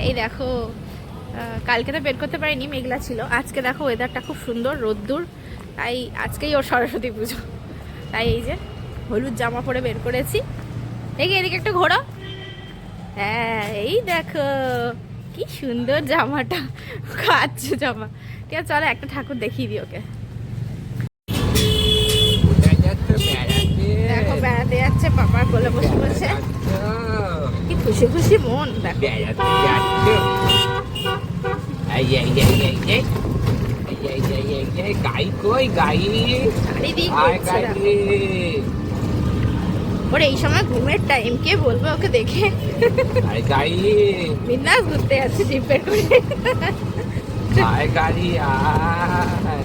এই দেখো, কালকে তো বের করতে পারিনি, মেঘলা ছিল। আজকে দেখো ওয়েদারটা খুব সুন্দর, রোদ্দুর। তাই আজকেই ওর সরস্বতী পুজো, তাই এই যে হলুদ জামা পরে বের করেছি। এদিকে একটা ঘোড়া। হ্যাঁ, এই দেখো কি সুন্দর জামাটা, খাচ্ছে জামা। ঠিক আছে, চলো একটা ঠাকুর দেখিয়ে দিই ওকে। দেখো বেড়াতে যাচ্ছে, পাপার কোলে বসে বসে, কি খুশি খুশি মন। দেখো গাই কই গাই, ওরে এই সময় ঘুমের টাইম, কে বলবে ওকে দেখে। গাই বিন্দাস ঘুরতে যাচ্ছে জিপের করে। আয় গাড়ি আয়।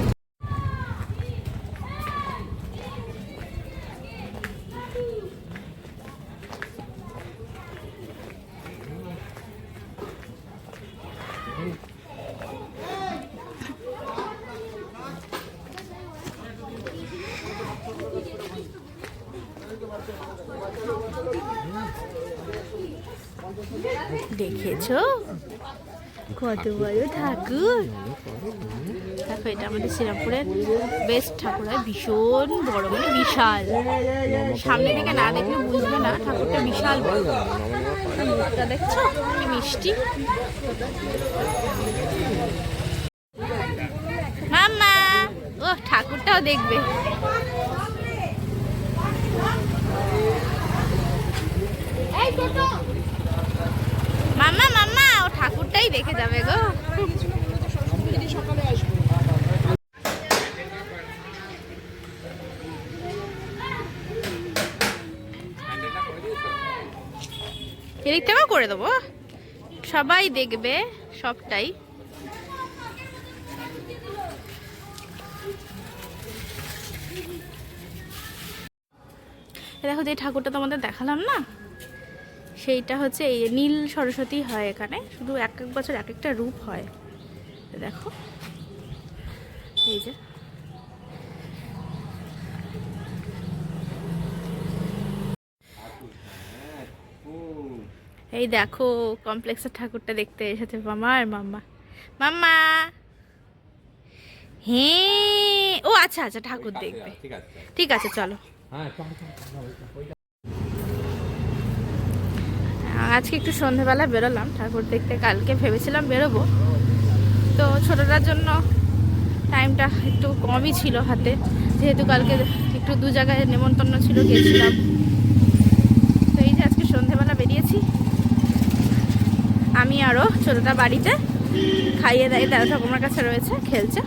দেখেছো কত বড় ঠাকুর। দেখো এটা আমাদের শ্রীরামপুরের বেস্ট ঠাকুর হয়, ভীষণ বড়, মানে বিশাল। সামনে থেকে না দেখলে বুঝবে না, ঠাকুরটা বিশাল বড়। মুখটা দেখছো কি মিষ্টি। মাম্মা, ও ঠাকুরটাও দেখবে। মাম্মা মাম্মা, ও ঠাকুরটাই দেখে যাবে গো। এদিক থেকেও করে দেবো, সবাই দেখবে সবটাই। দেখো যে ঠাকুরটা তোমাদের দেখালাম না, সেইটা হচ্ছে এই নীল সরস্বতী হয় এখানে, শুধু এক এক বছর এক একটা রূপ হয়। দেখো এই যে, এই দেখো কমপ্লেক্সের ঠাকুরটা দেখতে এসেছে মামা আর মাম্মা। মাম্মা, হ্যাঁ, ও আচ্ছা আচ্ছা ঠাকুর দেখবে, ঠিক আছে চলো। আজকে একটু সন্ধেবেলা বেরোলাম ঠাকুর দেখতে, কালকে ভেবেছিলাম বেরোবো, তো ছোটটার জন্য টাইমটা একটু কমই ছিল হাতে, যেহেতু কালকে একটু দু জায়গায় নেমন্তন্ন ছিল, গিয়েছিলাম। তো এই যে আজকে সন্ধেবেলা বেরিয়েছি আমি, আরও ছোটটা বাড়িতে খাইয়ে দাইয়ে দাদা ঠাকুমার কাছে রয়েছে, খেলছে।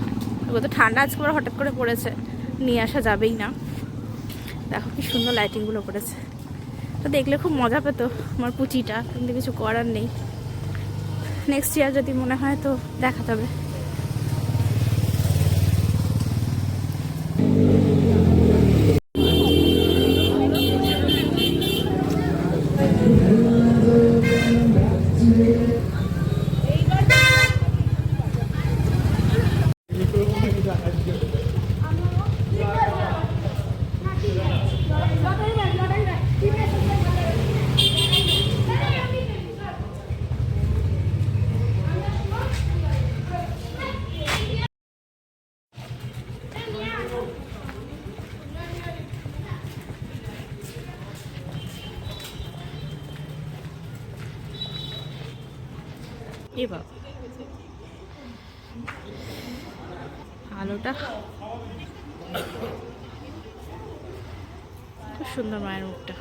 ও তো ঠান্ডা আজকে করে হঠাৎ করে পড়েছে, নিয়ে আসা যাবেই না। দেখো কি সুন্দর লাইটিংগুলো করেছে, তো দেখলে খুব মজা পেতো আমার পুচিটা, কিন্তু কিছু করার নেই। নেক্সট ইয়ার যদি মনে হয় তো দেখা যাবে। এবার আলোটা খুব সুন্দর, মায়ের মুখটা।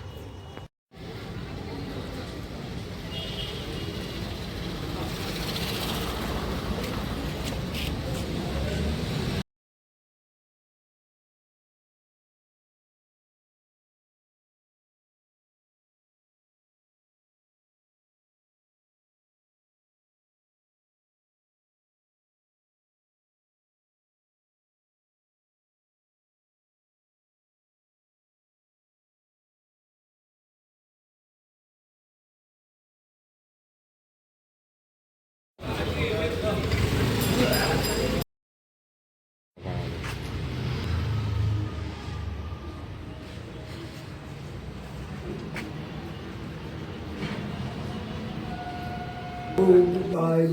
ওম গায়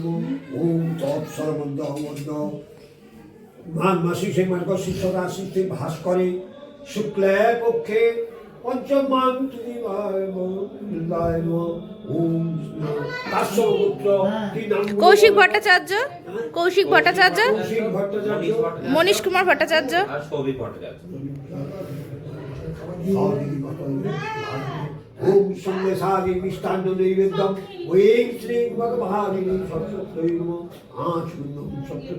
ওম তৎসর্বদ্য মাঘ মাসে সেই মার্গশীর্ষ রাশিতে ভাস করে শুক্লে পক্ষে পঞ্চমাং ওম কাশ্যপপুত্র কি নাম? কৌশিক ভট্টাচার্য, কৌশিক ভট্টাচার্য, কৌশিক ভট্টাচার্য, মনীষ কুমার ভট্টাচার্য, আর সৌভিক ভট্টাচার্য। ওম সন্ন্যাসাদি মিষ্টান্ন নৈবেদ্যম ওং শ্রী ভগবানিনী সত্যই নমঃ আচুন্নম সত্যই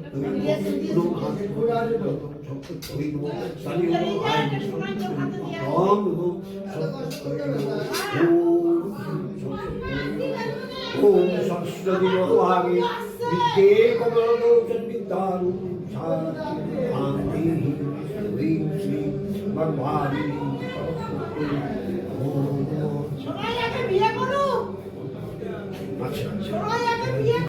নমঃ সত্যই নমঃ সানি নমঃ আয় ওম নমঃ সত্যই নমঃ ওম সরস্বতী ভগবানি বিদ্যে কমলোচন বিদ্যারূপ শান্তি ওং শ্রী ভগবানিনী সত্যই সবাই আগে বিয়ে করুক। আচ্ছা আচ্ছা সবাই আগে বিয়ে